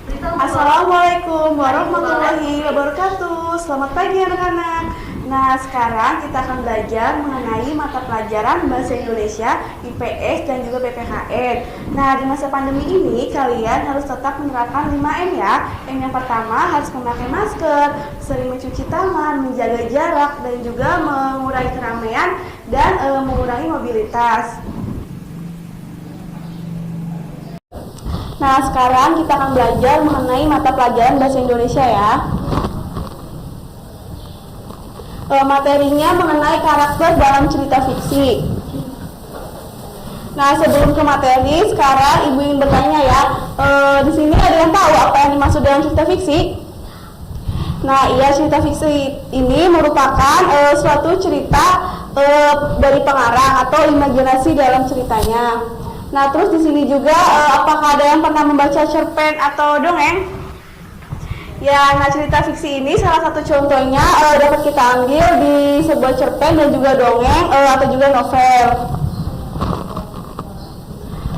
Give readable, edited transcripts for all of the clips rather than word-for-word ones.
Assalamualaikum warahmatullahi wabarakatuh. Selamat pagi anak-anak. Nah, sekarang kita akan belajar mengenai mata pelajaran Bahasa Indonesia, IPS, dan juga PPKN. Nah, di masa pandemi ini, kalian harus tetap menerapkan 5M ya. Yang pertama, harus memakai masker, sering mencuci tangan, menjaga jarak, dan juga mengurangi keramaian, dan mengurangi mobilitas. Nah, sekarang kita akan belajar mengenai mata pelajaran Bahasa Indonesia ya. Materinya mengenai karakter dalam cerita fiksi. Nah, sebelum ke materi, sekarang Ibu ingin bertanya ya, di sini ada yang tahu apa yang dimaksud dalam cerita fiksi? Nah, iya, cerita fiksi ini merupakan suatu cerita dari pengarang atau imajinasi dalam ceritanya. Nah, terus di sini juga apakah ada yang pernah membaca cerpen atau dongeng? Ya, nah cerita fiksi ini salah satu contohnya dapat kita ambil di sebuah cerpen dan juga dongeng atau juga novel.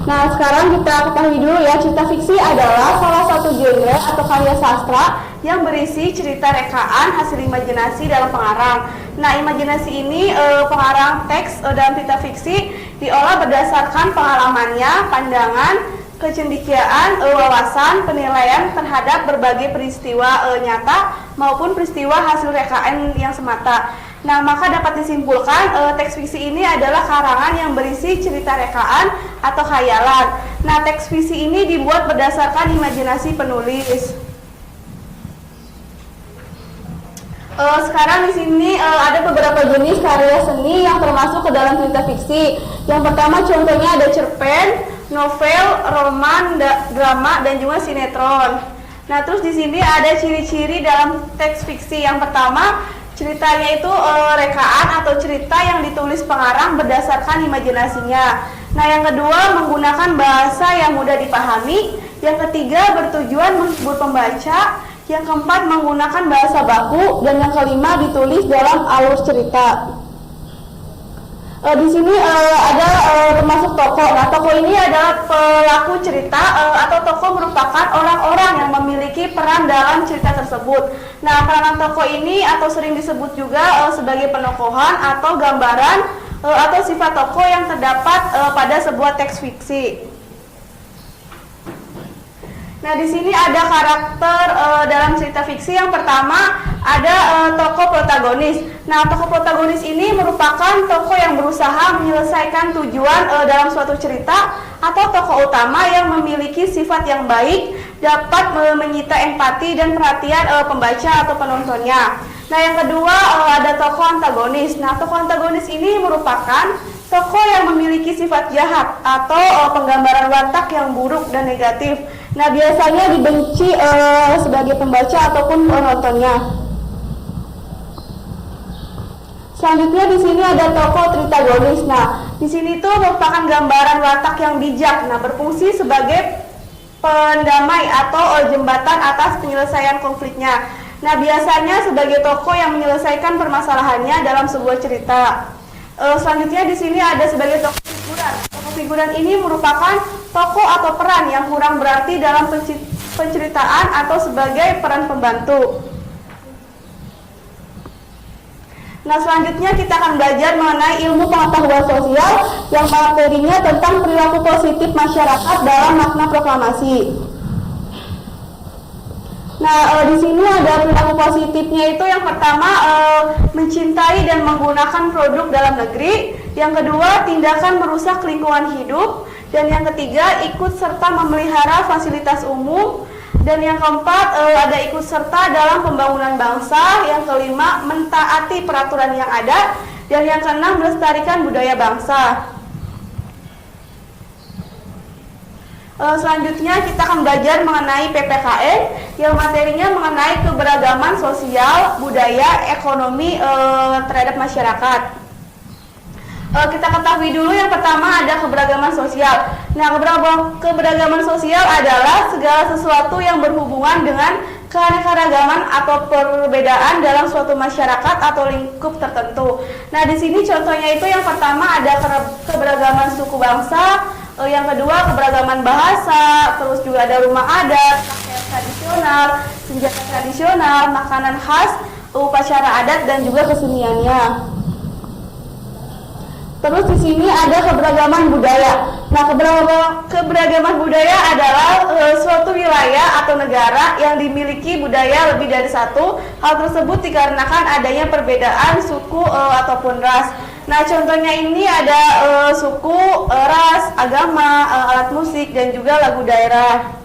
Nah, sekarang kita ketahui dulu ya, cerita fiksi adalah salah satu genre atau karya sastra yang berisi cerita rekaan hasil imajinasi dalam pengarang. Nah, imajinasi ini pengarang teks dalam cerita fiksi diolah berdasarkan pengalamannya, pandangan, kecendikiaan, wawasan, penilaian terhadap berbagai peristiwa nyata maupun peristiwa hasil rekaan yang semata. Nah, maka dapat disimpulkan teks fiksi ini adalah karangan yang berisi cerita rekaan atau khayalan. Nah, teks fiksi ini dibuat berdasarkan imajinasi penulis. Sekarang di sini ada beberapa jenis karya seni yang termasuk ke dalam cerita fiksi. Yang pertama contohnya ada cerpen, novel, roman, drama, dan juga sinetron. Nah, terus di sini ada ciri-ciri dalam teks fiksi. Yang pertama, ceritanya itu rekaan atau cerita yang ditulis pengarang berdasarkan imajinasinya. Nah, yang kedua menggunakan bahasa yang mudah dipahami. Yang ketiga bertujuan menghibur pembaca. Yang keempat menggunakan bahasa baku, dan yang kelima ditulis dalam alur cerita. Di sini ada termasuk tokoh. Nah, tokoh ini adalah pelaku cerita atau tokoh merupakan orang-orang yang memiliki peran dalam cerita tersebut. Nah, peranan tokoh ini atau sering disebut juga sebagai penokohan atau gambaran atau sifat tokoh yang terdapat pada sebuah teks fiksi. Nah, di sini ada karakter dalam cerita fiksi. Yang pertama ada tokoh protagonis. Nah, tokoh protagonis ini merupakan tokoh yang berusaha menyelesaikan tujuan dalam suatu cerita atau tokoh utama yang memiliki sifat yang baik, dapat menyita empati dan perhatian pembaca atau penontonnya. Nah, yang kedua ada tokoh antagonis. Nah, tokoh antagonis ini merupakan tokoh yang memiliki sifat jahat atau penggambaran watak yang buruk dan negatif. Nah, biasanya dibenci sebagai pembaca ataupun penontonnya. Selanjutnya di sini ada tokoh tritagonis. Nah, di sini tuh merupakan gambaran watak yang bijak. Nah, berfungsi sebagai pendamai atau jembatan atas penyelesaian konfliknya. Nah, biasanya sebagai tokoh yang menyelesaikan permasalahannya dalam sebuah cerita. Selanjutnya di sini ada sebagai tokoh figuran. Tokoh figuran ini merupakan tokoh atau peran yang kurang berarti dalam penceritaan atau sebagai peran pembantu. Nah, selanjutnya kita akan belajar mengenai ilmu pengetahuan sosial yang materinya tentang perilaku positif masyarakat dalam makna proklamasi. Nah, di sini ada perilaku positifnya itu yang pertama mencintai dan menggunakan produk dalam negeri, yang kedua tindakan merusak lingkungan hidup, dan yang ketiga ikut serta memelihara fasilitas umum, dan yang keempat ada ikut serta dalam pembangunan bangsa, yang kelima mentaati peraturan yang ada, dan yang keenam melestarikan budaya bangsa. Selanjutnya kita akan belajar mengenai PPKN yang materinya mengenai keberagaman sosial, budaya, ekonomi terhadap masyarakat. Kita ketahui dulu yang pertama ada keberagaman sosial. Nah, keberagaman sosial adalah segala sesuatu yang berhubungan dengan keanekaragaman atau perbedaan dalam suatu masyarakat atau lingkup tertentu. Nah, di sini contohnya itu yang pertama ada keberagaman suku bangsa, yang kedua keberagaman bahasa, terus juga ada rumah adat, pakaian tradisional, senjata tradisional, makanan khas, upacara adat dan juga keseniannya. Terus di sini ada keberagaman budaya. Nah, keberagaman budaya adalah suatu wilayah atau negara yang dimiliki budaya lebih dari satu. Hal tersebut dikarenakan adanya perbedaan suku ataupun ras. Nah, contohnya ini ada suku, ras, agama, alat musik dan juga lagu daerah.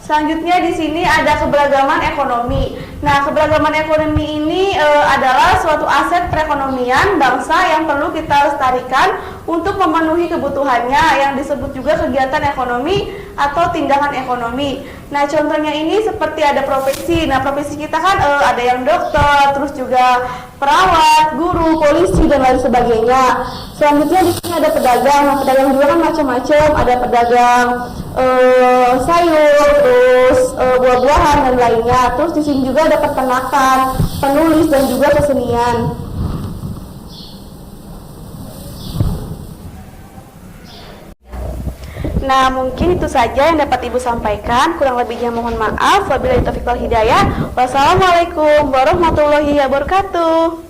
Selanjutnya di sini ada keberagaman ekonomi. Nah, keberagaman ekonomi ini adalah suatu aset perekonomian bangsa yang perlu kita lestarikan untuk memenuhi kebutuhannya, yang disebut juga kegiatan ekonomi atau tindakan ekonomi. Nah, contohnya ini seperti ada profesi. Nah, profesi kita kan ada yang dokter, terus juga perawat, guru, polisi dan lain sebagainya. Selanjutnya di sini ada pedagang. Nah, pedagang juga kan macam-macam. Ada pedagang sayur, terus buah-buahan dan lainnya. Terus di sini juga ada peternakan, penulis dan juga kesenian. Nah, mungkin itu saja yang dapat Ibu sampaikan. Kurang lebihnya mohon maaf. Wabillahi taufiq wal hidayah. Wassalamualaikum warahmatullahi wabarakatuh.